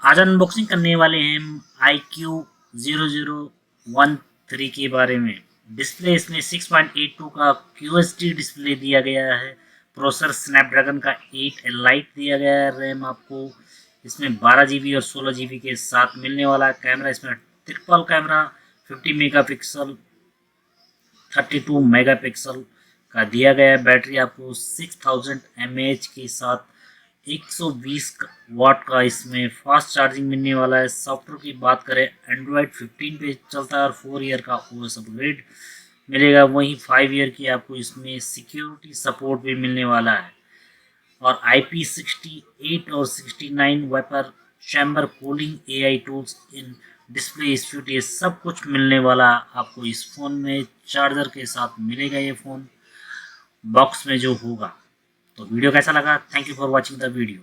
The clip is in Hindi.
आज अनबॉक्सिंग करने वाले हैं हम iQOO 0013 के बारे में। डिस्प्ले इसमें 6.82 का QHD डिस्प्ले दिया गया है। प्रोसेसर स्नैपड्रैगन का 8 लाइट दिया गया है। रैम आपको इसमें 12 GB और 16 GB के साथ मिलने वाला है। कैमरा इसमें ट्रिपल कैमरा 50 मेगापिक्सल 32 मेगापिक्सल का दिया गया है। बैटरी आपको 6000 mAh के साथ 120 वाट का इसमें फास्ट चार्जिंग मिलने वाला है। सॉफ्टवेयर की बात करें एंड्रॉयड 15 पे चलता है और 4 ईयर का ओएस अपग्रेड मिलेगा। वहीं 5 ईयर की आपको इसमें सिक्योरिटी सपोर्ट भी मिलने वाला है और IP68 और 69 vapour chamber cooling AI tools in display speed ये सब कुछ मिलने वाला आपको इस फ़ोन में। चार्जर के साथ मिलेगा ये फ़ोन बॉक्स में जो होगा। तो वीडियो कैसा लगा? Thank you for watching the video.